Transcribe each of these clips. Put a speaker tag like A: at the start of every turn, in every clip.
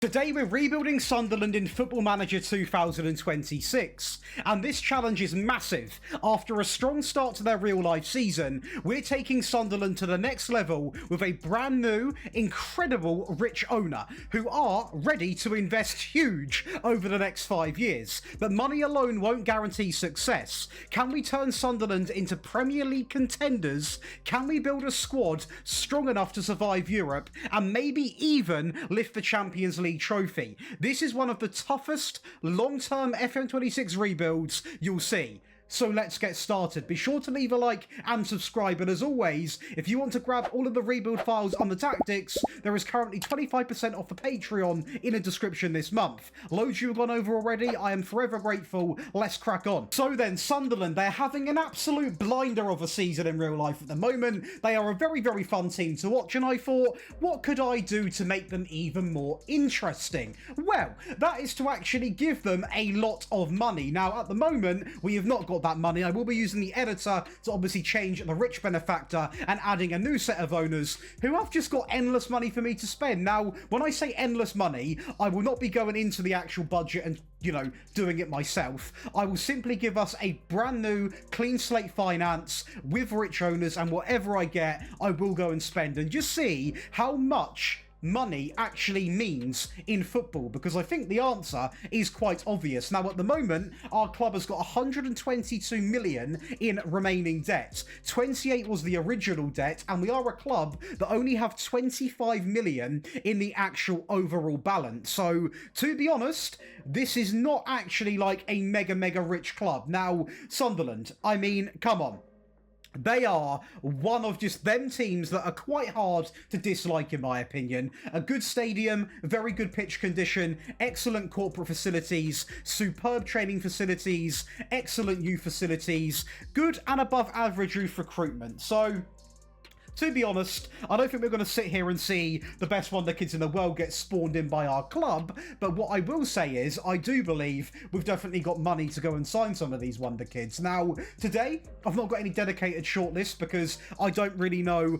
A: Today we're rebuilding Sunderland in Football Manager 2026, and this challenge is massive. After a strong start to their real-life season, we're taking Sunderland to the next level with a brand new, incredible rich owner who are ready to invest huge over the next 5 years. But money alone won't guarantee success. Can we turn Sunderland into Premier League contenders? Can we build a squad strong enough to survive Europe and maybe even lift the Champions League trophy? This is one of the toughest long-term FM26 rebuilds you'll see. So let's get started. Be sure to leave a like and subscribe, and as always, if you want to grab all of the rebuild files on the tactics, there is currently 25% off the Patreon in the description this month. Loads you have gone over already, I am forever grateful. Let's crack on. So then, Sunderland, they're having an absolute blinder of a season in real life at the moment. They are a very, very fun team to watch, and I thought, what could I do to make them even more interesting? Well, that is to actually give them a lot of money. Now, at the moment, we have not got that money. I will be using the editor to obviously change the rich benefactor and adding a new set of owners who have just got endless money for me to spend. Now, when I say endless money, I will not be going into the actual budget and, doing it myself. I will simply give us a brand new clean slate finance with rich owners, and whatever I get, I will go and spend and just see how much money actually means in football, because I think the answer is quite obvious. Now, at the moment, our club has got 122 million in remaining debt. 28 was the original debt, and we are a club that only have 25 million in the actual overall balance. So, to be honest, this is not actually like a mega rich club. Now, Sunderland, I mean, come on. They are one of just them teams that are quite hard to dislike, in my opinion. A good stadium, very good pitch condition, excellent corporate facilities, superb training facilities, excellent youth facilities, good and above average youth recruitment. So, to be honest, I don't think we're going to sit here and see the best wonder kids in the world get spawned in by our club, but what I will say is I do believe we've definitely got money to go and sign some of these wonder kids. Now, today, I've not got any dedicated shortlists because I don't really know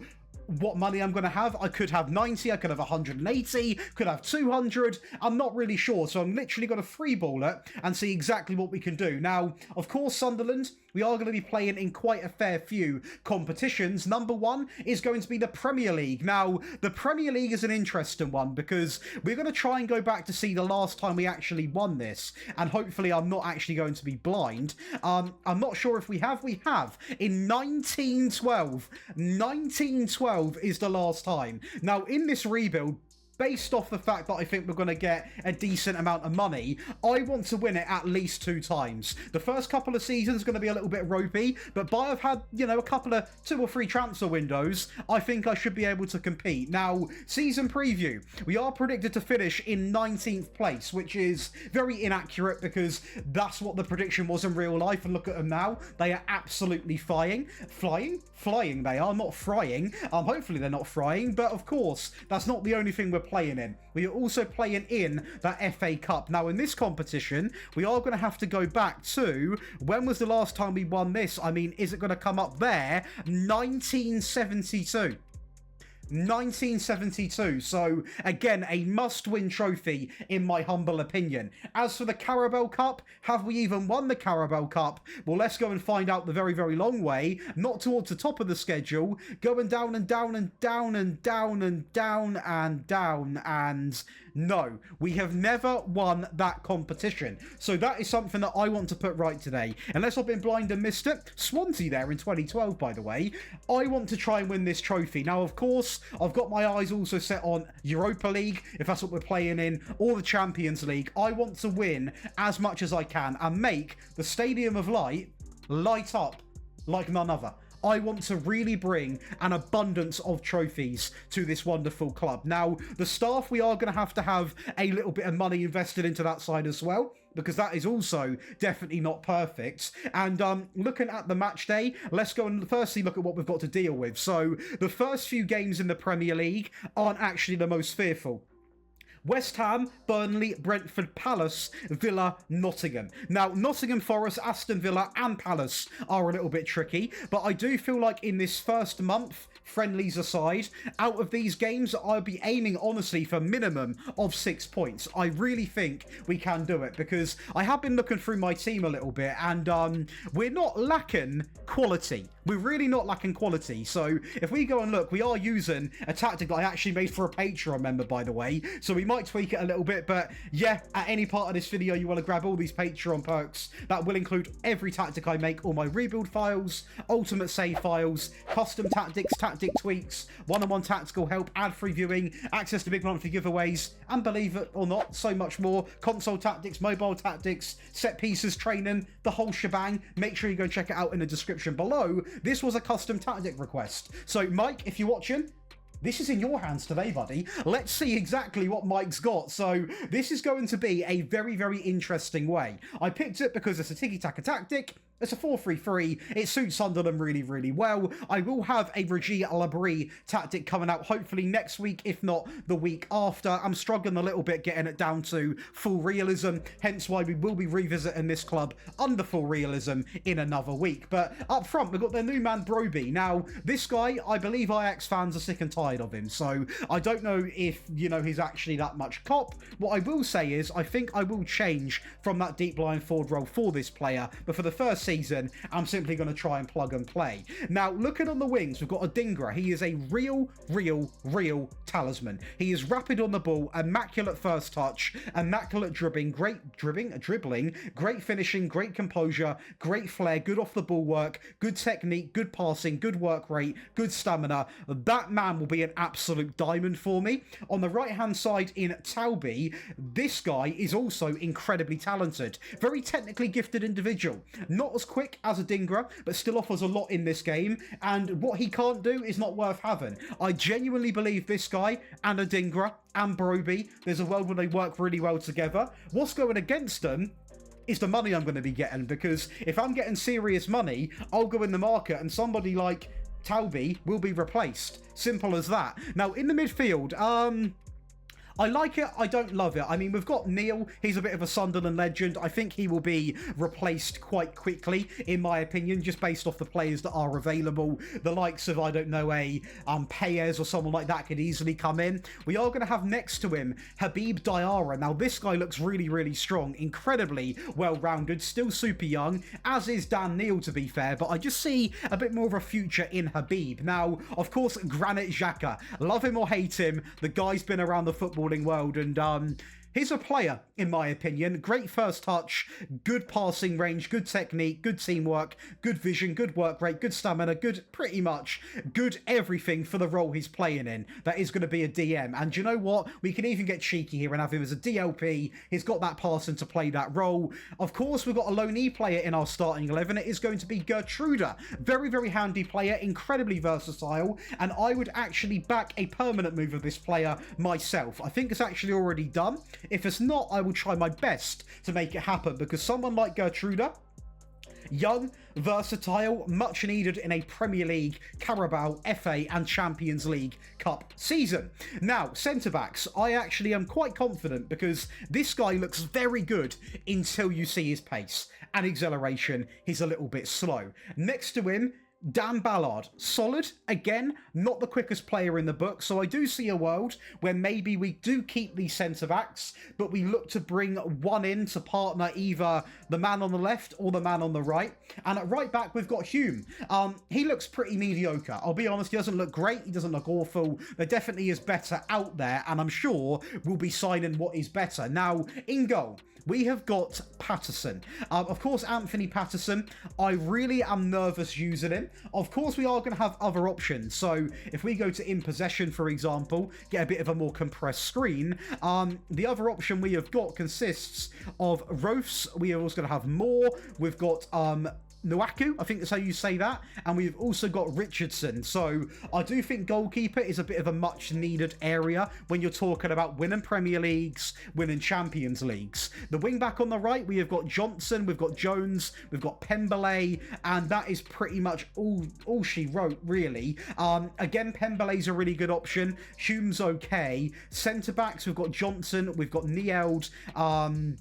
A: what money I'm going to have. I could have 90, I could have 180, could have 200. I'm not really sure, so I'm literally going to freeball it and see exactly what we can do. Now, of course, Sunderland, we are going to be playing in quite a fair few competitions. Number one is going to be the Premier League. Now, the Premier League is an interesting one because we're going to try and go back to see the last time we actually won this, and hopefully I'm not actually going to be blind. I'm not sure if we have. We have in 1912. 1912 is the last time. Now, in this rebuild, based off the fact that I think we're going to get a decent amount of money, I want to win it at least 2 times. The first couple of seasons are going to be a little bit ropey, but by I've had, a couple of 2 or 3 transfer windows, I think I should be able to compete. Now, season preview. We are predicted to finish in 19th place, which is very inaccurate because that's what the prediction was in real life, and look at them now. They are absolutely flying they are, not frying. Hopefully they're not frying, but of course, that's not the only thing we're playing in. We are also playing in that FA Cup. Now, in this competition, we are going to have to go back to, when was the last time we won this? I mean, is it going to come up there? 1972. 1972. So, again, a must-win trophy, in my humble opinion. As for the Carabao Cup, have we even won the Carabao Cup? Well, let's go and find out the very, very long way. Not towards the top of the schedule. Going down and down and down and down and down and down, and no, we have never won that competition. So that is something that I want to put right today. Unless I've been blind and missed it. Swansea there in 2012, by the way. I want to try and win this trophy. Now, of course, I've got my eyes also set on Europa League, if that's what we're playing in, or the Champions League. I want to win as much as I can and make the Stadium of Light light up like none other. I want to really bring an abundance of trophies to this wonderful club. Now, the staff, we are going to have a little bit of money invested into that side as well, because that is also definitely not perfect. And looking at the match day, let's go and firstly look at what we've got to deal with. So the first few games in the Premier League aren't actually the most fearful. West Ham, Burnley, Brentford, Palace, Villa, Nottingham. Now, Nottingham Forest, Aston Villa and Palace are a little bit tricky, but I do feel like in this first month, friendlies aside, out of these games, I'll be aiming, honestly, for minimum of 6 points. I really think we can do it, because I have been looking through my team a little bit, and we're not lacking quality. We're really not lacking quality. So if we go and look, we are using a tactic that I actually made for a Patreon member, by the way, so we might tweak it a little bit. But yeah, at any part of this video, you want to grab all these Patreon perks. That will include every tactic I make, all my rebuild files, ultimate save files, custom tactics, tactic tweaks, one-on-one tactical help, ad-free viewing, access to big monthly giveaways, and believe it or not, so much more. Console tactics, mobile tactics, set pieces, training, the whole shebang. Make sure you go check it out in the description below. This was a custom tactic request. So Mike, if you're watching, this is in your hands today, buddy. Let's see exactly what Mike's got. So this is going to be a very, very interesting way. I picked it because it's a tiki-taka tactic. It's a 4-3-3. It suits Sunderland really, really well. I will have a Regie Labrie tactic coming out hopefully next week, if not the week after. I'm struggling a little bit getting it down to full realism, hence why we will be revisiting this club under full realism in another week. But up front, we've got their new man, Broby. Now, this guy, I believe Ajax fans are sick and tired of him, so I don't know if, you know, he's actually that much cop. What I will say is, I think I will change from that deep line forward role for this player, but for the first season, I'm simply going to try and plug and play. Now, looking on the wings, we've got a Dingra. He is a real talisman. He is rapid on the ball, immaculate first touch, immaculate dribbling, great finishing, great composure, great flair, good off the ball work, good technique, good passing, good work rate, good stamina. That man will be an absolute diamond for me. On the right-hand side in Taubi, this guy is also incredibly talented. Very technically gifted individual. Not as quick as a Dingra, but still offers a lot in this game, and what he can't do is not worth having. I genuinely believe this guy and a Dingra and Broby, there's a world where they work really well together. What's going against them is the money I'm going to be getting, because if I'm getting serious money, I'll go in the market and somebody like Taubi will be replaced. Simple as that. Now, in the midfield, I like it, I don't love it. I mean, we've got Neil, he's a bit of a Sunderland legend. I think he will be replaced quite quickly, in my opinion, just based off the players that are available. The likes of, I don't know, a Paez or someone like that could easily come in. We are going to have next to him Habib Diarra. Now, this guy looks really strong, incredibly well-rounded, still super young, as is Dan Neil, to be fair, but I just see a bit more of a future in Habib. Now, of course, Granit Xhaka. Love him or hate him, the guy's been around the footballing world, and he's a player, in my opinion. Great first touch, good passing range, good technique, good teamwork, good vision, good work rate, good stamina, good pretty much good everything for the role he's playing in. That is going to be a DM. And you know what? We can even get cheeky here and have him as a DLP. He's got that passing to play that role. Of course, we've got a lone E player in our starting 11. It is going to be Gertruda. Very handy player, incredibly versatile, and I would actually back a permanent move of this player myself. I think it's actually already done. If it's not, I will try my best to make it happen, because someone like Gertruda, young, versatile, much needed in a Premier League, Carabao, FA and Champions League Cup season. Now, centre-backs, I actually am quite confident, because this guy looks very good until you see his pace and acceleration. He's a little bit slow. Next to him, Dan Ballard, solid, again, not the quickest player in the book, so I do see a world where maybe we do keep these centre-backs, but we look to bring one in to partner either the man on the left or the man on the right. And at right back, we've got Hume. He looks pretty mediocre. I'll be honest, he doesn't look great, he doesn't look awful. There definitely is better out there, and I'm sure we'll be signing what is better. Now, in goal, we have got Patterson. Of course, Anthony Patterson, I really am nervous using him. Of course, we are going to have other options. So if we go to in possession, for example, get a bit of a more compressed screen, the other option we have got consists of Rofs. We are also going to have more. We've got Nwaku, I think that's how you say that, and we've also got Richardson. So I do think goalkeeper is a bit of a much needed area when you're talking about winning Premier Leagues, winning Champions Leagues. The wing back on the right, we have got Johnson, we've got Jones, we've got Pembele, and that is pretty much all she wrote, really. Again, Pembele's a really good option. Hume's okay. Centre backs, we've got Johnson, we've got Nield, and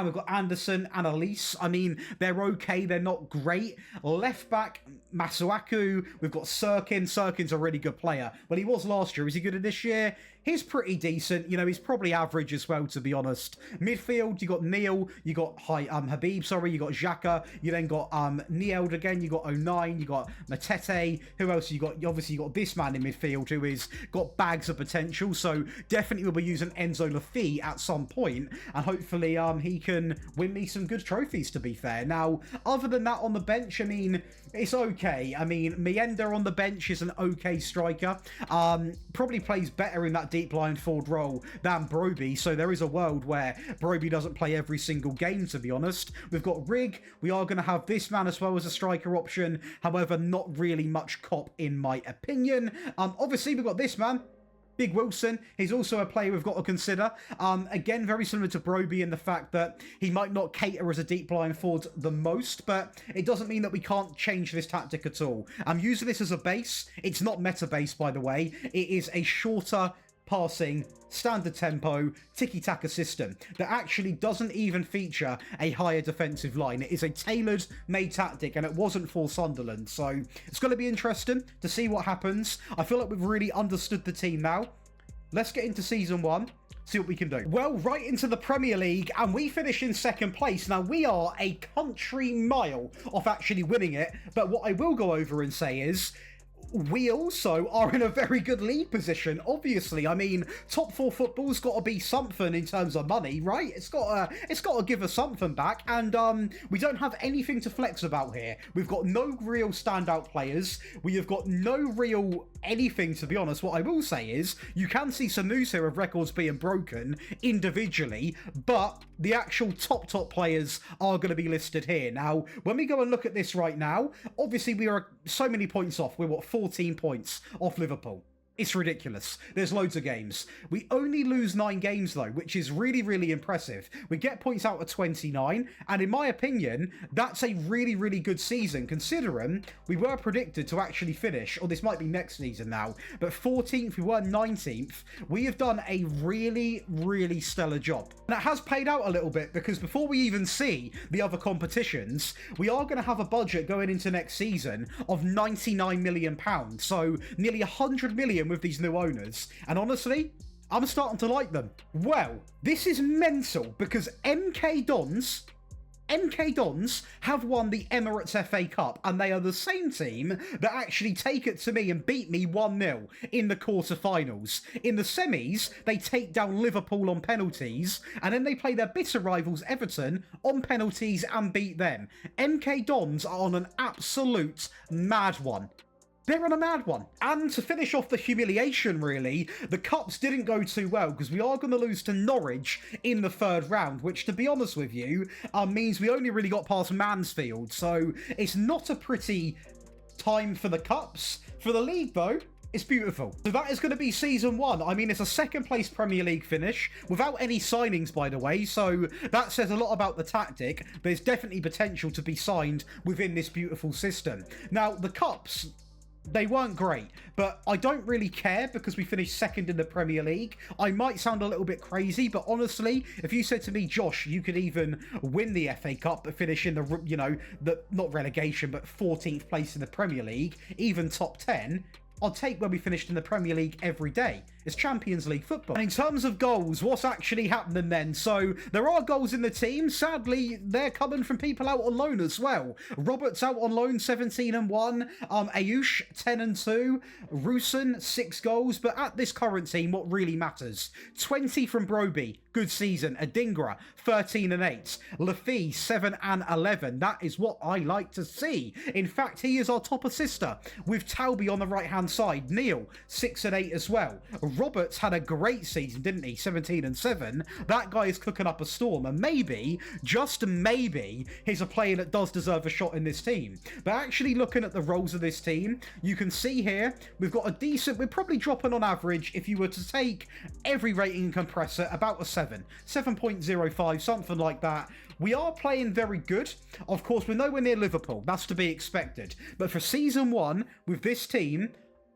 A: we've got Anderson and Elise. I mean, they're okay. They're not great. Left back, Masuaku. We've got Sirkin. Sirkin's a really good player. Well, he was last year. Is he good at this year? He's pretty decent. You know, he's probably average as well, to be honest. Midfield, you got Neil. You got Habib, sorry. You got Xhaka. You then got Nield again. You got 09. You got Matete. Who else you got? Obviously, you got this man in midfield who is got bags of potential. So definitely we'll be using Enzo Laffi at some point. And hopefully he can win me some good trophies, to be fair. Now, other than that on the bench, I mean, it's okay. I mean, Mienda on the bench is an okay striker. Probably plays better in that deep line forward role than Broby, so there is a world where Broby doesn't play every single game, to be honest. We've got Rig. We are going to have this man as well as a striker option. However, not really much cop in my opinion. Obviously, we've got this man, Big Wilson. He's also a player we've got to consider. Again, very similar to Broby in the fact that he might not cater as a deep line forward the most, but it doesn't mean that we can't change this tactic at all. I'm using this as a base. It's not meta base, by the way. It is a shorter passing, standard tempo, tiki-taka system that actually doesn't even feature a higher defensive line. It is a tailored made tactic, and it wasn't for Sunderland, so it's going to be interesting to see what happens. I feel like we've really understood the team now. Let's get into season 1, see what we can do. Well, right into the Premier League, and we finish in second place. Now, we are a country mile off actually winning it, but what I will go over and say is, we also are in a very good league position, obviously. I mean, top 4 football's got to be something in terms of money, right? It's got to give us something back, and we don't have anything to flex about here. We've got no real standout players. We have got no real anything, to be honest. What I will say is, you can see some news here of records being broken individually, but the actual top players are going to be listed here. Now, when we go and look at this right now, obviously we are so many points off. We're, what, 14 points off Liverpool. It's ridiculous. There's loads of games. We only lose 9 games, though, which is really, really impressive. We get points out of 29, and in my opinion, that's a really, really good season, considering we were predicted to actually finish, or this might be next season now, but 14th, we were 19th. We have done a really, really stellar job. And it has paid out a little bit, because before we even see the other competitions, we are going to have a budget going into next season of £99 million, so nearly 100 million with these new owners, and honestly, I'm starting to like them. Well, this is mental because MK Dons have won the Emirates FA Cup, and they are the same team that actually take it to me and beat me 1-0 in the quarterfinals. In the semis, they take down Liverpool on penalties, and then they play their bitter rivals Everton on penalties and beat them. MK Dons are on an absolute mad one. They're on a mad one. And to finish off the humiliation, really, the Cups didn't go too well because we are going to lose to Norwich in the 3rd round, which, to be honest with you, means we only really got past Mansfield. So it's not a pretty time for the Cups. For the league, though, it's beautiful. So that is going to be season 1. I mean, it's a 2nd place Premier League finish without any signings, by the way. So that says a lot about the tactic. There's definitely potential to be signed within this beautiful system. Now, the Cups, they weren't great, but I don't really care because we finished 2nd in the Premier League. I might sound a little bit crazy, but honestly, if you said to me, Josh, you could even win the FA Cup but finish in the, you know, the not relegation, but 14th place in the Premier League, even top 10, I'll take where we finished in the Premier League every day. It's Champions League football. And in terms of goals, what's actually happening then? So there are goals in the team. Sadly, they're coming from people out on loan as well. Roberts out on loan, 17-1. Ayush, 10-2. Rusin, 6 goals. But at this current team, what really matters? 20 from Broby, good season. Adingra, 13-8. Laffi, 7-11. That is what I like to see. In fact, he is our top assister with Talby on the right-hand side. Neil, 6-8 as well. Roberts had a great season, didn't he? 17-7. That guy is cooking up a storm, and maybe, just maybe, he's a player that does deserve a shot in this team. But actually looking at the roles of this team, you can see here, we've got a decent, we're probably dropping on average, if you were to take every rating compressor, about a 7. 7.05, something like that. We are playing very good. Of course, we're nowhere near Liverpool. That's to be expected. But for season 1, with this team,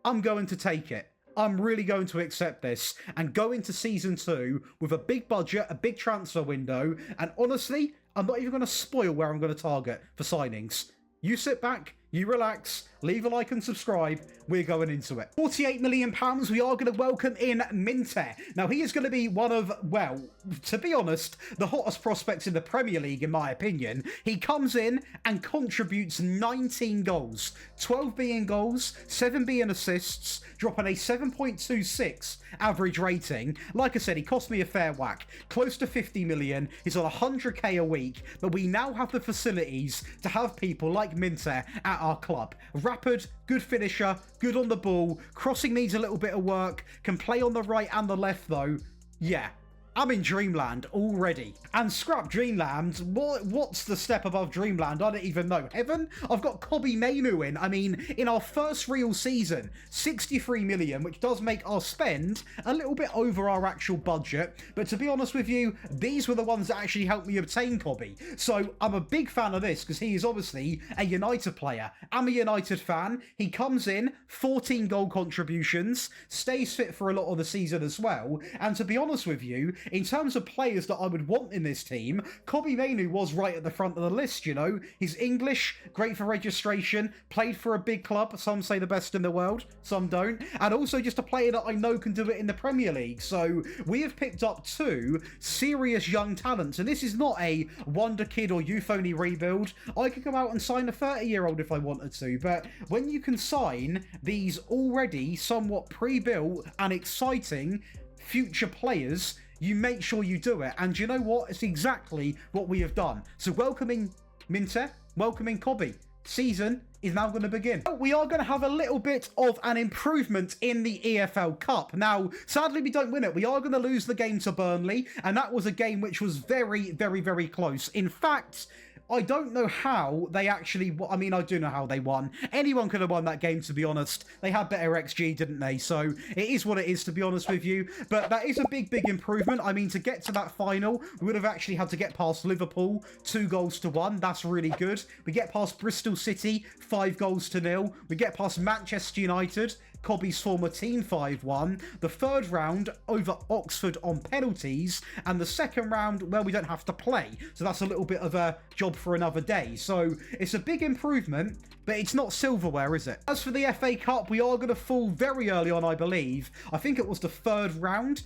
A: I'm going to take it. I'm really going to accept this and go into season 2 with a big budget, a big transfer window. And honestly, I'm not even going to spoil where I'm going to target for signings. You sit back, you relax, leave a like and subscribe. We're going into it. £48 million, we are going to welcome in Minter. Now, he is going to be one of, well, to be honest, the hottest prospects in the Premier League, in my opinion. He comes in and contributes 19 goals, 12 being goals, 7 being assists, dropping a 7.26 average rating. Like I said, he cost me a fair whack, close to 50 million. He's on 100k a week, but we now have the facilities to have people like Minter at our club. Rapid, good finisher, good on the ball, crossing needs a little bit of work, can play on the right and the left though. Yeah, I'm in Dreamland already. And scrap Dreamland, what's the step above Dreamland? I don't even know. Heaven? I've got Kobbie Mainoo in. I mean, in our first real season, 63 million, which does make our spend a little bit over our actual budget. But to be honest with you, these were the ones that actually helped me obtain Kobbie. So I'm a big fan of this because he is obviously a United player. I'm a United fan. He comes in, 14 goal contributions, stays fit for a lot of the season as well. And to be honest with you, in terms of players that I would want in this team, Kobbie Mainoo was right at the front of the list, you know. He's English, great for registration, played for a big club, some say the best in the world, some don't, and also just a player that I know can do it in the Premier League. So we have picked up 2 serious young talents, and this is not a wonderkid or youth-only rebuild. I could go out and sign a 30-year-old if I wanted to, but when you can sign these already somewhat pre-built and exciting future players, you make sure you do it. And you know what? It's exactly what we have done. So welcoming Minter, welcoming Kobbie. Season is now going to begin. We are going to have a little bit of an improvement in the EFL Cup. Now, sadly, we don't win it. We are going to lose the game to Burnley, and that was a game which was very, very, very close. In fact, I don't know how they actually... I mean, I do know how they won. Anyone could have won that game, to be honest. They had better XG, didn't they? So it is what it is, to be honest with you. But that is a big, big improvement. I mean, to get to that final, we would have actually had to get past Liverpool, 2-1. That's really good. We get past Bristol City, 5-0. We get past Manchester United, Kobbie's former team, 5-1. The third round over Oxford on penalties, and the second round, well, we don't have to play. So that's a little bit of a job for another day. So it's a big improvement, but it's not silverware, is it? As for the FA Cup, we are going to fall very early on, I believe. I think it was the third round.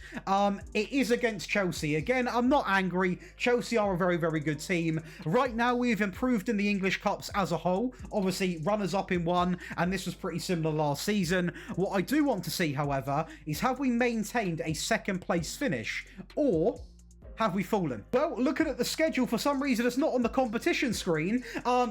A: It is against Chelsea. Again, I'm not angry. Chelsea are a very, very good team. Right now, we've improved in the English Cups as a whole. Obviously, runners-up in one, and this was pretty similar last season. What I do want to see, however, is have we maintained a second-place finish, or have we fallen? Well, looking at the schedule, for some reason it's not on the competition screen.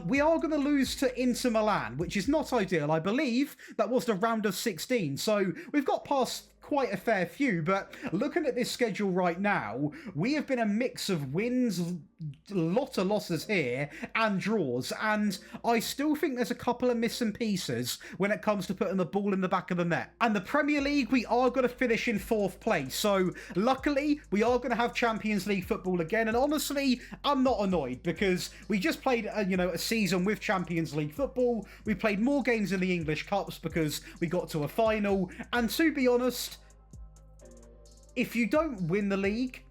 A: We are going to lose to Inter Milan, which is not ideal. I believe that was the round of 16. So we've got past quite a fair few, but looking at this schedule right now, we have been a mix of wins, a lot of losses here, and draws, and I still think there's a couple of missing pieces when it comes to putting the ball in the back of the net. And the Premier League, we are going to finish in 4th place, so luckily we are going to have Champions League football again, and honestly, I'm not annoyed, because we just played a season with Champions League football. We played more games in the English Cups because we got to a final, and to be honest, if you don't win the league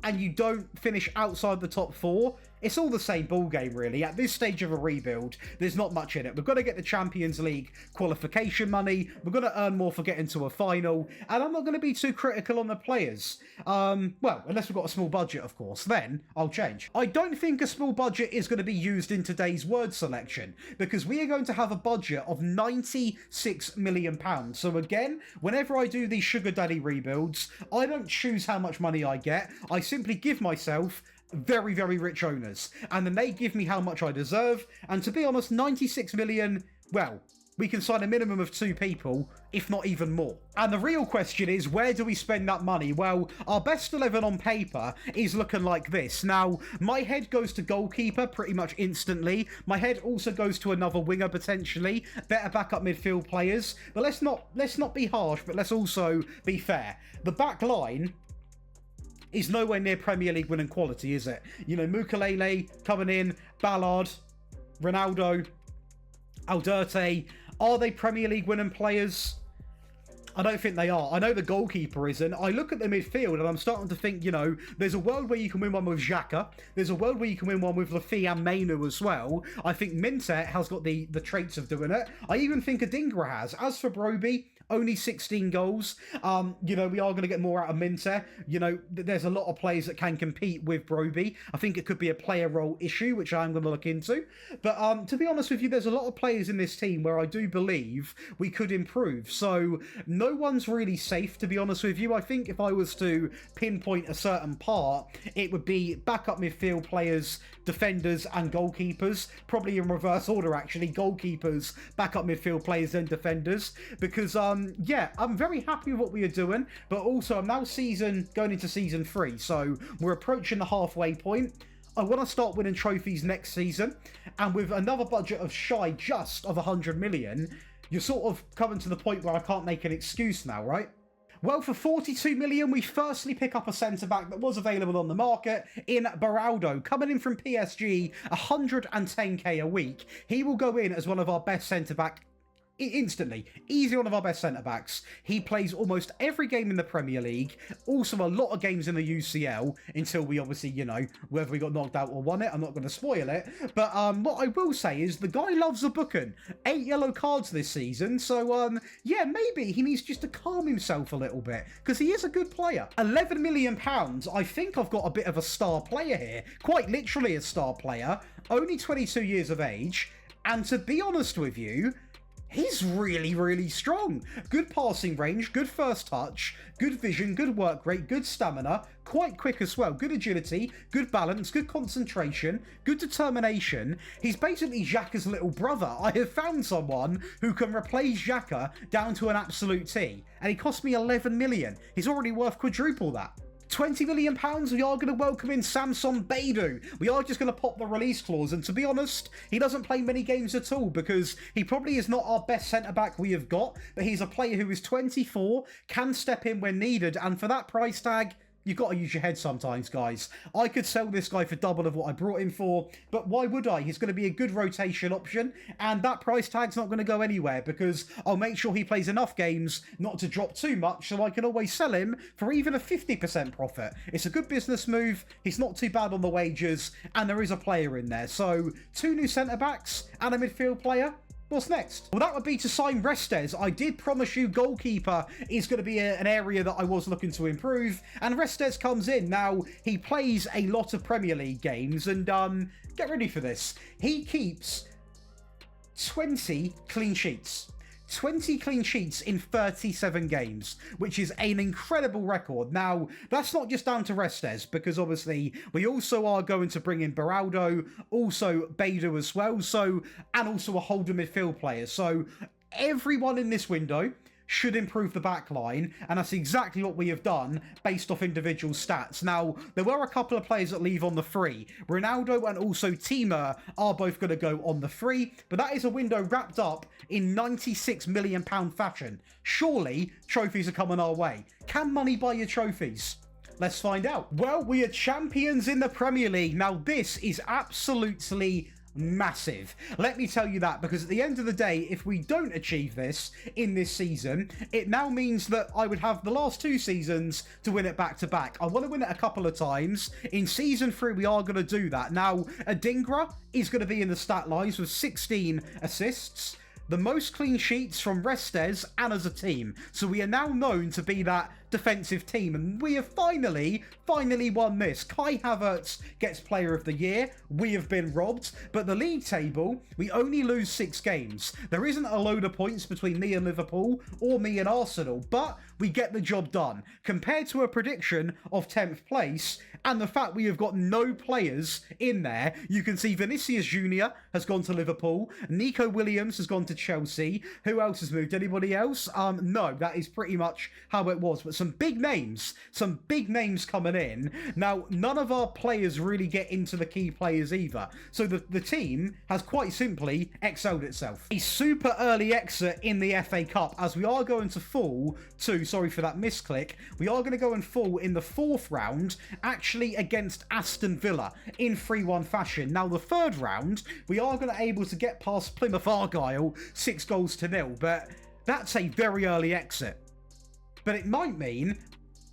A: and you don't finish outside the top 4, it's all the same ball game, really. At this stage of a rebuild, there's not much in it. We've got to get the Champions League qualification money. We've got to earn more for getting to a final. And I'm not going to be too critical on the players. Well, unless we've got a small budget, of course. Then I'll change. I don't think a small budget is going to be used in today's word selection, because we are going to have a budget of £96 million. So again, whenever I do these sugar daddy rebuilds, I don't choose how much money I get. I simply give myself very, very rich owners, and then they give me how much I deserve. And to be honest, 96 million, well, we can sign a minimum of 2 people, if not even more. And the real question is, where do we spend that money? Well, our best 11 on paper is looking like this. Now, my head goes to goalkeeper pretty much instantly. My head also goes to another winger potentially, better backup midfield players. But let's not be harsh, but let's also be fair. The back line is nowhere near Premier League winning quality, is it? You know, Mukalele coming in, Ballard, Ronaldo, Alderte. Are they Premier League winning players? I don't think they are. I know the goalkeeper isn't. I look at the midfield and I'm starting to think, you know, there's a world where you can win one with Xhaka. There's a world where you can win one with Lafi and Mainu as well. I think Mintet has got the traits of doing it. I even think Adingra has. As for Broby, only 16 goals. You know, we are going to get more out of Minter. You know, there's a lot of players that can compete with Broby. I think it could be a player role issue, which I'm going to look into. But to be honest with you, there's a lot of players in this team where I do believe we could improve. So no one's really safe, to be honest with you. I think if I was to pinpoint a certain part, it would be backup midfield players, defenders and goalkeepers. Probably in reverse order, actually. Goalkeepers, backup midfield players, then defenders. Because yeah, I'm very happy with what we are doing, but also I'm now going into season 3, so we're approaching the halfway point. I want to start winning trophies next season, and with another budget of just of 100 million, you're sort of coming to the point where I can't make an excuse now, right? Well, for 42 million, we firstly pick up a centre-back that was available on the market in Beraldo, coming in from PSG, 110k a week. He will go in as one of our best centre-back instantly. Easily one of our best centre-backs. He plays almost every game in the Premier League, also a lot of games in the UCL, until we obviously, you know, whether we got knocked out or won it. I'm not going to spoil it. But what I will say is the guy loves a booking. 8 yellow cards this season, so yeah, maybe he needs just to calm himself a little bit, because he is a good player. £11 million, I think I've got a bit of a star player here. Quite literally a star player. Only 22 years of age, and to be honest with you, he's really, really strong. Good passing range, good first touch, good vision, good work rate, good stamina, quite quick as well, good agility, good balance, good concentration, good determination. He's basically Xhaka's little brother. I have found someone who can replace Xhaka down to an absolute T, and he cost me 11 million. He's already worth quadruple that. £20 million, we are going to welcome in Samson Beidou. We are just going to pop the release clause, and to be honest, he doesn't play many games at all, because he probably is not our best centre-back we have got, but he's a player who is 24, can step in when needed, and for that price tag, you've got to use your head sometimes, guys. I could sell this guy for double of what I brought him for, but why would I? He's going to be a good rotation option, and that price tag's not going to go anywhere, because I'll make sure he plays enough games not to drop too much, so I can always sell him for even a 50% profit. It's a good business move, he's not too bad on the wages, and there is a player in there. So, 2 new centre-backs and a midfield player. What's next? Well, that would be to sign Restes. I did promise you goalkeeper is going to be an area that I was looking to improve, and Restes comes in. Now, he plays a lot of Premier League games, and get ready for this. He keeps 20 clean sheets. 20 clean sheets in 37 games, which is an incredible record. Now, that's not just down to Restes, because obviously we also are going to bring in Beraldo, also Beidou as well, and also a holder midfield player. So everyone in this window should improve the back line, and that's exactly what we have done based off individual stats. Now, there were a couple of players that leave on the free. Ronaldo and also Timur are both going to go on the free, but that is a window wrapped up in £96 million fashion. Surely, trophies are coming our way. Can money buy your trophies? Let's find out. Well, we are champions in the Premier League. Now, this is absolutely massive. Let me tell you that, because at the end of the day, if we don't achieve this in this season, it now means that I would have the last 2 seasons to win it back to back. I want to win it a couple of times. In season 3, we are going to do that. Now, Adingra is going to be in the stat lines with 16 assists. The most clean sheets from Restes and as a team. So we are now known to be that defensive team, and we have finally won this. Kai Havertz gets Player of the Year. We have been robbed, but the league table, we only lose 6 games. There isn't a load of points between me and Liverpool or me and Arsenal, but we get the job done. Compared to a prediction of 10th place, and the fact we have got no players in there, you can see Vinicius Jr. has gone to Liverpool, Nico Williams has gone to Chelsea. Who else has moved? Anybody else? No, that is pretty much how it was. But some big names coming in. Now, none of our players really get into the key players either. So the team has quite simply excelled itself. A super early exit in the FA Cup, as we are going to fall to, sorry for that misclick, we are going to go and fall in the 4th round, actually against Aston Villa in 3-1 fashion. Now, the 3rd round, we are going to able to get past Plymouth Argyle 6-0, but that's a very early exit. But it might mean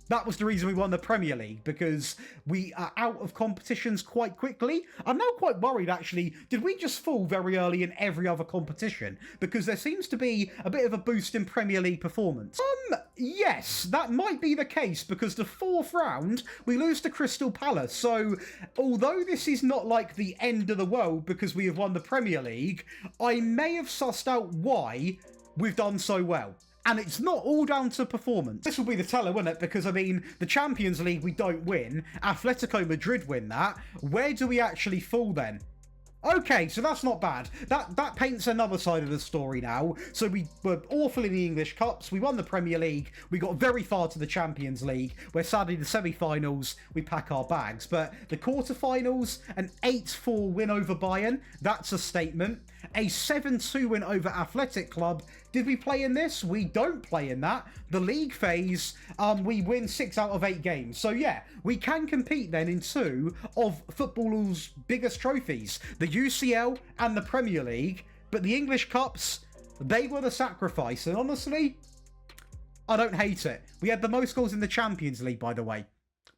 A: that was the reason we won the Premier League, because we are out of competitions quite quickly. I'm now quite worried, actually. Did we just fall very early in every other competition? Because there seems to be a bit of a boost in Premier League performance. Yes, that might be the case, because the 4th round, we lose to Crystal Palace. So, although this is not like the end of the world because we have won the Premier League, I may have sussed out why we've done so well. And it's not all down to performance. This will be the teller, won't it? Because, I mean, the Champions League we don't win. Atletico Madrid win that. Where do we actually fall then? Okay, so that's not bad. That paints another side of the story now. So we were awful in the English Cups. We won the Premier League. We got very far to the Champions League, where sadly the semi-finals, we pack our bags. But the quarter-finals, an 8-4 win over Bayern, that's a statement. A 7-2 win over Athletic Club. Did we play in this? We don't play in that. The league phase, we win 6 out of 8 games. So yeah, we can compete then in 2 of football's biggest trophies, the UCL and the Premier League. But the English Cups, they were the sacrifice. And honestly, I don't hate it. We had the most goals in the Champions League, by the way.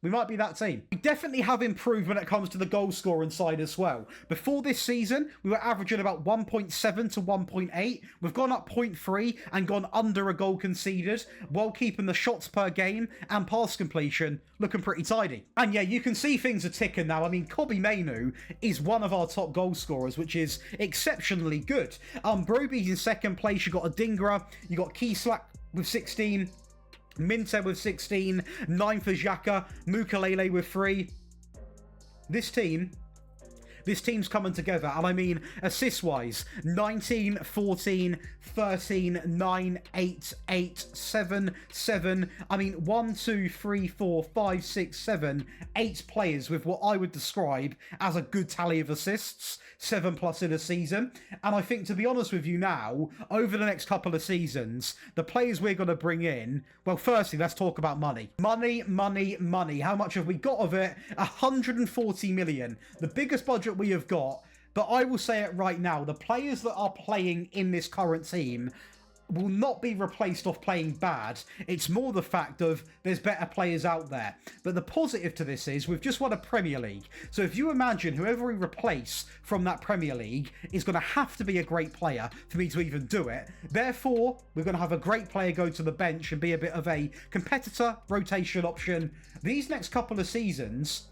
A: We might be that team. We definitely have improved when it comes to the goal scoring side as well. Before this season, we were averaging about 1.7 to 1.8. We've gone up 0.3 and gone under a goal conceded, while keeping the shots per game and pass completion looking pretty tidy. And yeah, you can see things are ticking now. I mean, Kobbie Mainoo is one of our top goal scorers, which is exceptionally good. Broby's in 2nd place. You got Adingra, you got Kieslak with 16. Minte with 16, 9 for Xhaka, Mukelele with 3. This team's coming together, and I mean assist-wise, 19, 14, 13, 9, 8, 8, 7, 7. I mean, 1, 2, 3, 4, 5, 6, 7, 8 players with what I would describe as a good tally of assists, 7+ in a season. And I think, to be honest with you now, over the next couple of seasons, the players we're going to bring in, well, firstly, let's talk about money. Money, money, money. How much have we got of it? 140 million. The biggest budget we have got. But I will say it right now, the players that are playing in this current team will not be replaced off playing bad. It's more the fact of there's better players out there. But the positive to this is we've just won a Premier League. So if you imagine whoever we replace from that Premier League is going to have to be a great player for me to even do it. Therefore, we're going to have a great player go to the bench and be a bit of a competitor, rotation option. These next couple of seasons,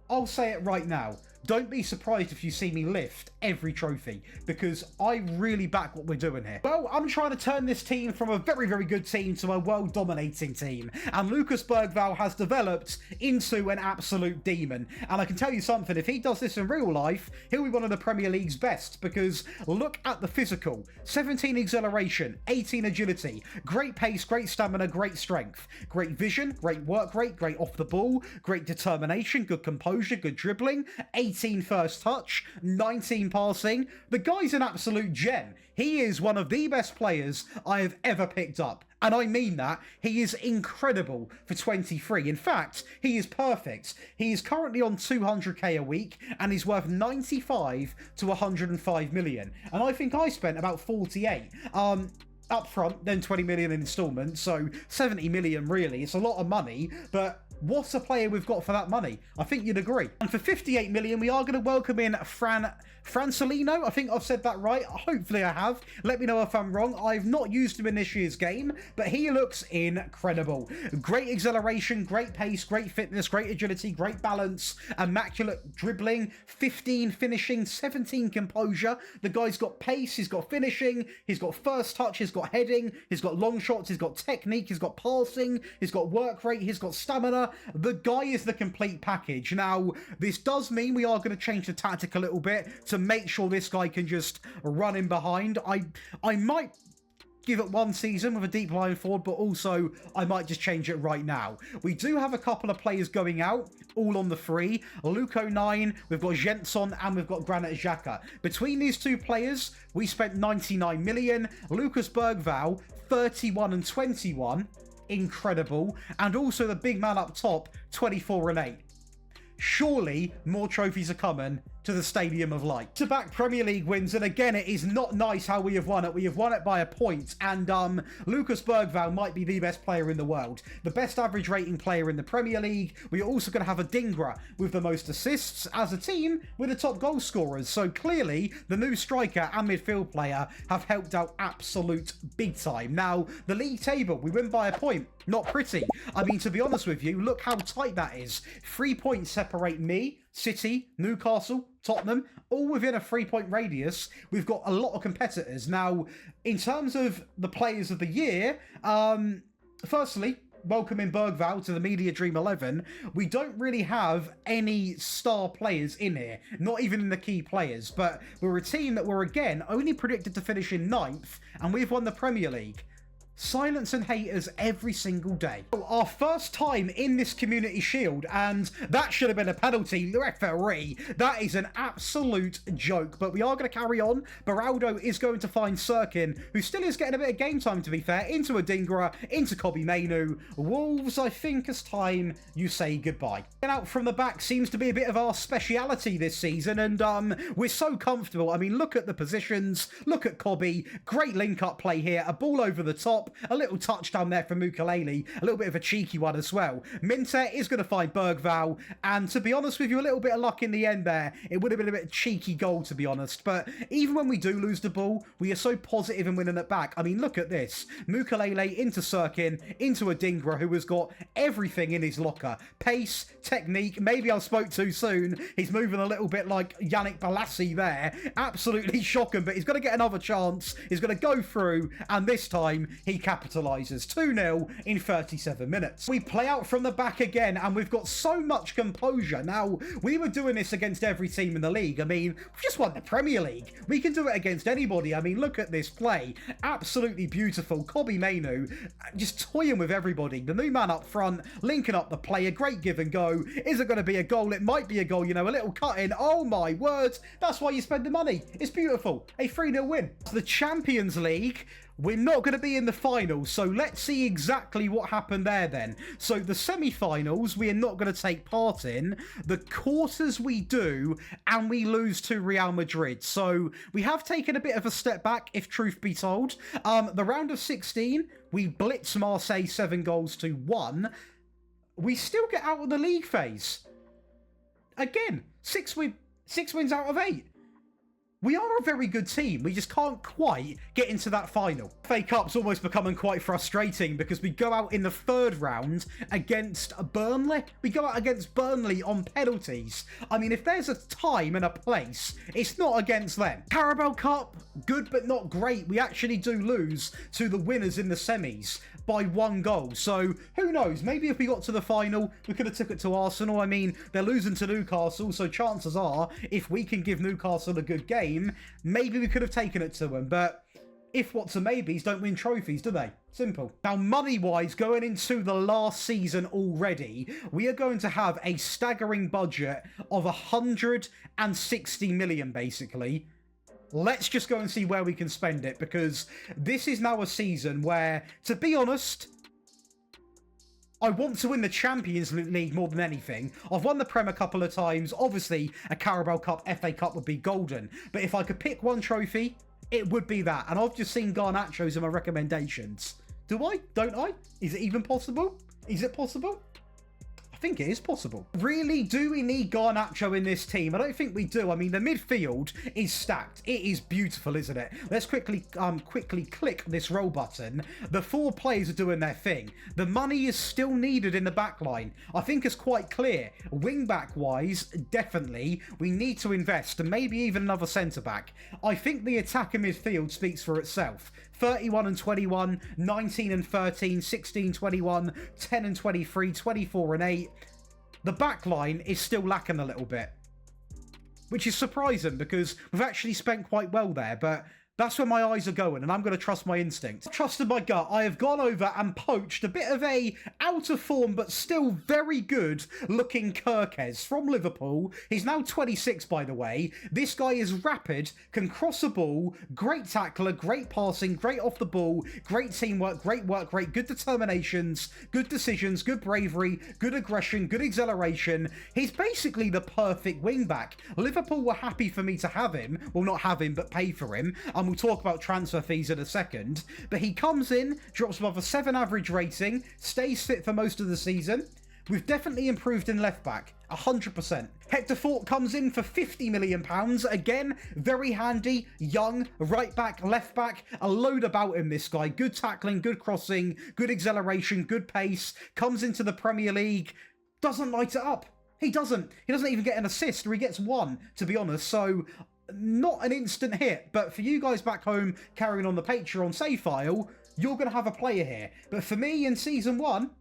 A: I'll say it right now, don't be surprised if you see me lift every trophy, because I really back what we're doing here. Well, I'm trying to turn this team from a very, very good team to a world-dominating team, and Lucas Bergvall has developed into an absolute demon. And I can tell you something, if he does this in real life, he'll be one of the Premier League's best, because look at the physical. 17 acceleration, 18 agility, great pace, great stamina, great strength, great vision, great work rate, great off the ball, great determination, good composure, good dribbling, 18 first touch, 19 passing. The guy's an absolute gem. He is one of the best players I have ever picked up. And I mean that. He is incredible for 23. In fact, he is perfect. He is currently on 200k a week and he's worth 95 to 105 million. And I think I spent about 48. Up front, then 20 million in installments, so 70 million really. It's a lot of money, but what a player we've got for that money. I think you'd agree. And for 58 million, we are going to welcome in Francelino. I think I've said that right. Hopefully I have. Let me know if I'm wrong. I've not used him in this year's game, but he looks incredible. Great acceleration, great pace, great fitness, great agility, great balance, immaculate dribbling, 15 finishing, 17 composure. The guy's got pace, he's got finishing, he's got first touch, he's got heading, he's got long shots, he's got technique, he's got passing, he's got work rate, he's got stamina. The guy is the complete package. Now, this does mean we are going to change the tactic a little bit to make sure this guy can just run in behind. I might give it one season with a deep line forward, but also I might just change it right now. We do have a couple of players going out, all on the free. Luko 9, we've got Jenson, and we've got Granit Xhaka. Between these two players, we spent 99 million. Lucas Bergvall, 31 and 21. Incredible. And also the big man up top, 24 and 8. Surely more trophies are coming to the Stadium of Light. Back-to-back Premier League wins, and again, it is not nice how we have won it. We have won it by a point, and Lucas Bergvall might be the best player in the world. The best average rating player in the Premier League. We are also going to have a Dingra with the most assists as a team with the top goal scorers. So clearly, the new striker and midfield player have helped out absolute big time. Now, the league table, we win by a point. Not pretty. I mean, to be honest with you, look how tight that is. 3 points separate me, City, Newcastle, Tottenham, all within a 3-point radius. We've got a lot of competitors. Now, in terms of the players of the year, firstly, welcoming Bergvall to the Media Dream 11, we don't really have any star players in here, not even in the key players, but we're a team that were, again, only predicted to finish in 9th, and we've won the Premier League. Silence and haters every single day. Our first time in this Community Shield, and that should have been a penalty. The referee, that is an absolute joke, but we are going to carry on. Beraldo is going to find Sirkin, who still is getting a bit of game time, to be fair, into Adingra, into Kobbie Mainoo. Wolves, I think it's time you say goodbye. And out from the back seems to be a bit of our speciality this season, and we're so comfortable. I mean, look at the positions, look at Kobbie, great link-up play here, a ball over the top, a little touchdown there from Mukalele, a little bit of a cheeky one as well. Minter is going to find Bergvall, and to be honest with you, a little bit of luck in the end there. It would have been a bit of cheeky goal, to be honest, but even when we do lose the ball, we are so positive in winning it back. I mean, look at this. Mukalele into Sirkin, into Adingra, who has got everything in his locker. Pace, technique, maybe I spoke too soon. He's moving a little bit like Yannick Bolasie there. Absolutely shocking, but he's going to get another chance. He's going to go through, and this time he capitalises. 2-0 in 37 minutes. We play out from the back again, and we've got so much composure. Now, we were doing this against every team in the league. I mean, we just won the Premier League. We can do it against anybody. I mean, look at this play. Absolutely beautiful. Kobbie Mainoo just toying with everybody. The new man up front, linking up the play. A great give and go. Is it going to be a goal? It might be a goal, you know, a little cut in. Oh my word. That's why you spend the money. It's beautiful. A 3-0 win. The Champions League, we're not going to be in the finals, so let's see exactly what happened there then. So the semi-finals, we are not going to take part in. The quarters we do, and we lose to Real Madrid. So we have taken a bit of a step back, if truth be told. The round of 16, we blitz Marseille 7-1. We still get out of the league phase. Again, 6 wins out of 8. We are a very good team. We just can't quite get into that final. FA Cup's almost becoming quite frustrating because we go out in the 3rd round against Burnley. We go out against Burnley on penalties. I mean, if there's a time and a place, it's not against them. Carabao Cup, good but not great. We actually do lose to the winners in the semis by 1 goal. So who knows? Maybe if we got to the final, we could have took it to Arsenal. I mean, they're losing to Newcastle, so chances are, if we can give Newcastle a good game, maybe we could have taken it to them. But if what's a maybes don't win trophies, do they? Simple. Now, money-wise, going into the last season already, we are going to have a staggering budget of 160 million, basically. Let's just go and see where we can spend it, because this is now a season where, to be honest, I want to win the Champions League more than anything. I've won the Prem a couple of times. Obviously, a Carabao Cup, FA Cup would be golden. But if I could pick one trophy, it would be that. And I've just seen Garnacho's in my recommendations. Do I? Don't I? Is it even possible? Is it possible? think it is possible. Really, do we need Garnacho in this team? I don't think we do. I mean, the midfield is stacked. It is beautiful, isn't it? Let's quickly click this roll button. The 4 players are doing their thing. The money is still needed in the back line. I think it's quite clear. Wing-back wise, definitely, we need to invest, and maybe even another centre-back. I think the attack in midfield speaks for itself. 31 and 21, 19 and 13, 16, 21, 10 and 23, 24 and 8. The back line is still lacking a little bit, which is surprising because we've actually spent quite well there, but that's where my eyes are going, and I'm going to trust my instinct. Trusted my gut, I have gone over and poached a bit of a out of form but still very good looking Kirkes from Liverpool. He's now 26, by the way. This guy is rapid, can cross a ball, great tackler, great passing, great off the ball, great teamwork, great work rate, good determinations, good decisions, good bravery, good aggression, good acceleration. He's basically the perfect wingback. Liverpool were happy for me to have him. Well, not have him, but pay for him. And we'll talk about transfer fees in a second. But he comes in, drops above a 7 average rating, stays fit for most of the season. We've definitely improved in left back, 100%. Hector Fort comes in for £50 million. Again, very handy, young, right back, left back, a load about him, this guy. Good tackling, good crossing, good acceleration, good pace. Comes into the Premier League, doesn't light it up. He doesn't even get an assist, or he gets one, to be honest. So not an instant hit, but for you guys back home carrying on the Patreon save file, you're going to have a player here. But for me in Season 1,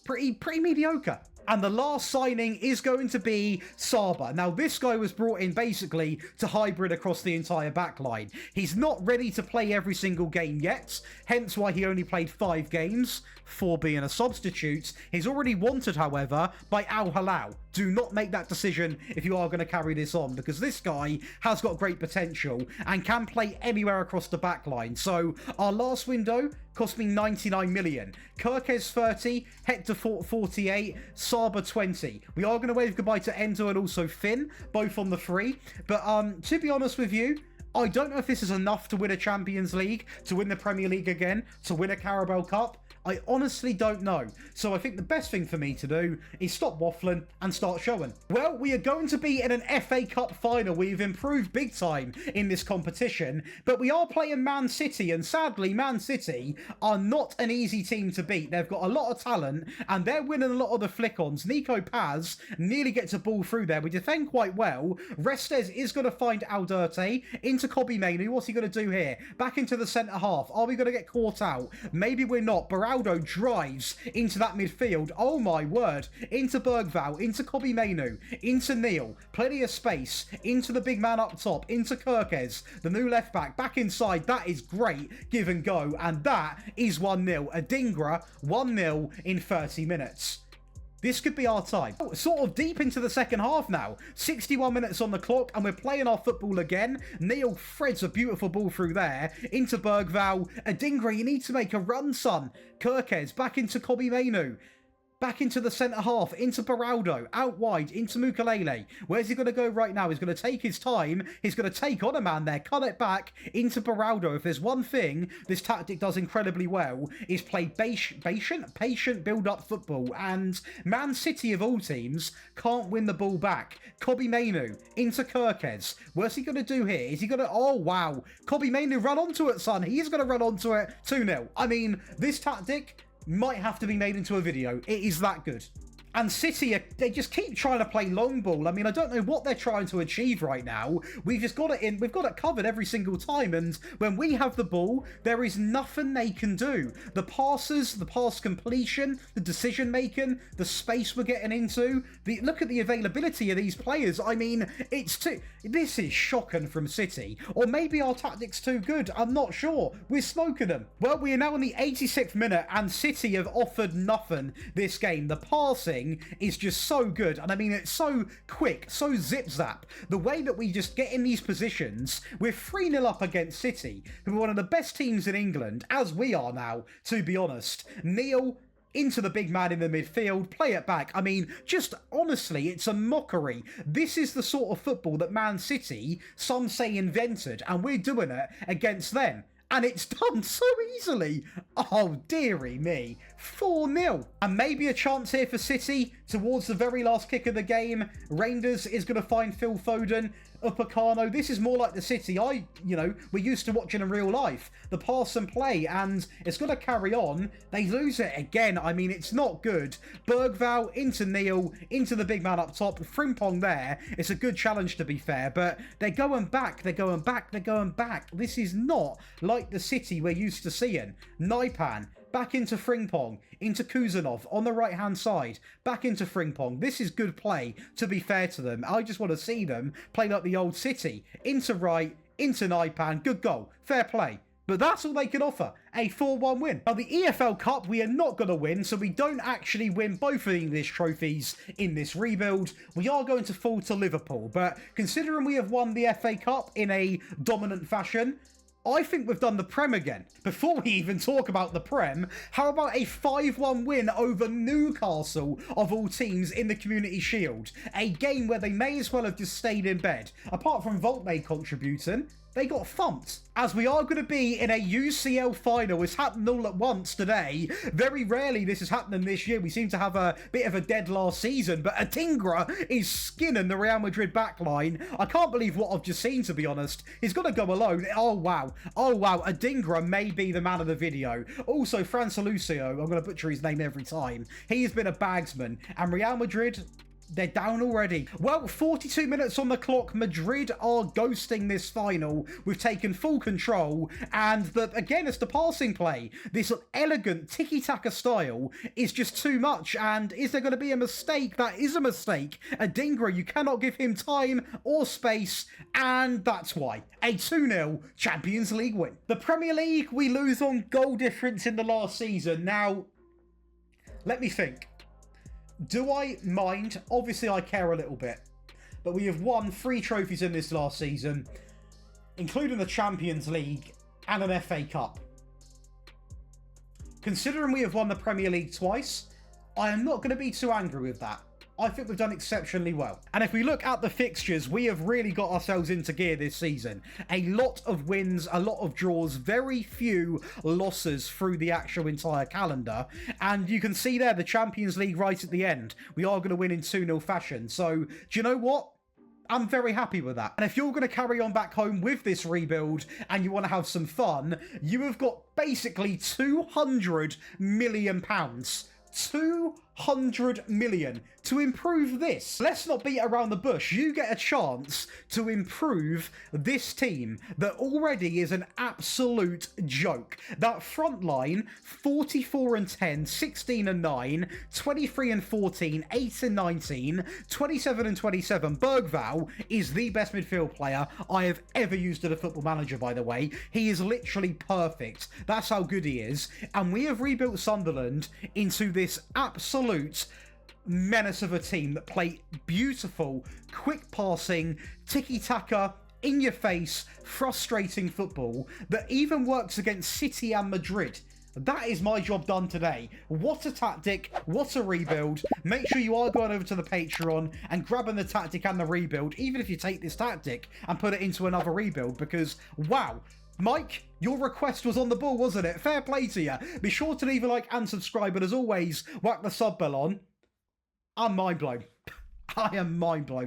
A: pretty mediocre. And the last signing is going to be Saba. Now, this guy was brought in basically to hybrid across the entire back line. He's not ready to play every single game yet, hence why he only played 5 games, 4 being a substitute. He's already wanted, however, by Al Hilal. Do not make that decision if you are going to carry this on, because this guy has got great potential and can play anywhere across the back line. So our last window cost me 99 million. Kirkes 30, Hector 48, Saba 20. We are going to wave goodbye to Endo and also Finn, both on the free. But to be honest with you, I don't know if this is enough to win a Champions League, to win the Premier League again, to win a Carabao Cup. I honestly don't know. So I think the best thing for me to do is stop waffling and start showing. Well, we are going to be in an FA Cup final. We've improved big time in this competition, but we are playing Man City, and sadly, Man City are not an easy team to beat. They've got a lot of talent, and they're winning a lot of the flick-ons. Nico Paz nearly gets a ball through there. We defend quite well. Restes is going to find Alderte into Kobe Mainu. What's he going to do here? Back into the centre half. Are we going to get caught out? Maybe we're not. Beraldo drives into that midfield. Oh my word. Into Bergvall, into Kobe Mainu, into Neil. Plenty of space. Into the big man up top. Into Kirkes, the new left back. Back inside. That is great. Give and go. And that is 1-0. Adingra, 1-0 in 30 minutes. This could be our time. Sort of deep into the second half now. 61 minutes on the clock, and we're playing our football again. Neil threads a beautiful ball through there. Into Bergvall. Adingra, you need to make a run, son. Kirkes, back into Kobe Mainu. Back into the centre half, into Beraldo, out wide, into Mukalele. Where's he going to go right now? He's going to take his time. He's going to take on a man there, cut it back into Beraldo. If there's one thing this tactic does incredibly well, is play patient build-up football. And Man City, of all teams, can't win the ball back. Kobe Mainu into Kirkes. What's he going to do here? Is he going to... Oh, wow. Kobe Mainu, run onto it, son. He's going to run onto it. 2-0. I mean, this tactic might have to be made into a video. It is that good. And City, they just keep trying to play long ball. I mean, I don't know what they're trying to achieve right now. We've just got it in. We've got it covered every single time. And when we have the ball, there is nothing they can do. The passes, the pass completion, the decision making, the space we're getting into. Look at the availability of these players. I mean, this is shocking from City. Or maybe our tactic's too good. I'm not sure. We're smoking them. Well, we are now in the 86th minute, and City have offered nothing this game. The passing is just so good, and I mean, it's so quick, so zip-zap. The way that we just get in these positions, we're 3-0 up against City, who are one of the best teams in England, as we are now, to be honest. Neil into the big man in the midfield, play it back. I mean, just honestly, it's a mockery. This is the sort of football that Man City, some say, invented, and we're doing it against them. And it's done so easily. Oh, dearie me. 4-0. And maybe a chance here for City towards the very last kick of the game. Rangers is going to find Phil Foden. Upamecano, this is more like the City we're used to watching in real life. The pass and play, and it's going to carry on. They lose it again. I mean, it's not good. Bergvall into Neil, into the big man up top. Frimpong there. It's a good challenge, to be fair, but they're going back. They're going back. They're going back. This is not like the City we're used to seeing. Naipan. Back into Frimpong, into Kuzanov on the right-hand side, back into Frimpong. This is good play, to be fair to them. I just want to see them play like the old City. Into right, into Naipan, good goal, fair play. But that's all they can offer, a 4-1 win. Now, the EFL Cup, we are not going to win, so we don't actually win both of the English trophies in this rebuild. We are going to fall to Liverpool, but considering we have won the FA Cup in a dominant fashion, I think we've done the Prem again. Before we even talk about the Prem, how about a 5-1 win over Newcastle, of all teams, in the Community Shield? A game where they may as well have just stayed in bed. Apart from Voltmade contributing, they got thumped. As we are going to be in a UCL final, it's happened all at once today. Very rarely this is happening this year. We seem to have a bit of a dead last season, but Adingra is skinning the Real Madrid backline. I can't believe what I've just seen, to be honest. He's going to go alone. Oh, wow. Oh, wow. Adingra may be the man of the video. Also, Francelucio, I'm going to butcher his name every time. He has been a bagsman. And Real Madrid, they're down already. Well, 42 minutes on the clock. Madrid are ghosting this final. We've taken full control. And again, it's the passing play. This elegant tiki-taka style is just too much. And is there going to be a mistake? That is a mistake. Adingra, you cannot give him time or space. And that's why. A 2-0 Champions League win. The Premier League, we lose on goal difference in the last season. Now, let me think. Do I mind? Obviously, I care a little bit. But we have won 3 trophies in this last season, including the Champions League and an FA Cup. Considering we have won the Premier League twice, I am not going to be too angry with that. I think we've done exceptionally well. And if we look at the fixtures, we have really got ourselves into gear this season. A lot of wins, a lot of draws, very few losses through the actual entire calendar. And you can see there the Champions League right at the end. We are going to win in 2-0 fashion. So, do you know what? I'm very happy with that. And if you're going to carry on back home with this rebuild and you want to have some fun, you have got basically £200 million. 200 million to improve this. Let's not beat around the bush. You get a chance to improve this team that already is an absolute joke. That front line, 44 and 10, 16 and 9, 23 and 14, 8 and 19, 27 and 27. Bergvall is the best midfield player I have ever used at a Football Manager, by the way. He is literally perfect. That's how good he is. And we have rebuilt Sunderland into this absolute menace of a team that play beautiful, quick passing, tiki-taka, in-your-face, frustrating football that even works against City and Madrid. That is my job done today. What a tactic, what a rebuild. Make sure you are going over to the Patreon and grabbing the tactic and the rebuild, even if you take this tactic and put it into another rebuild, because, wow. Mike, your request was on the ball, wasn't it? Fair play to you. Be sure to leave a like and subscribe, and as always, whack the sub bell on. I'm mind blown. I am mind blown.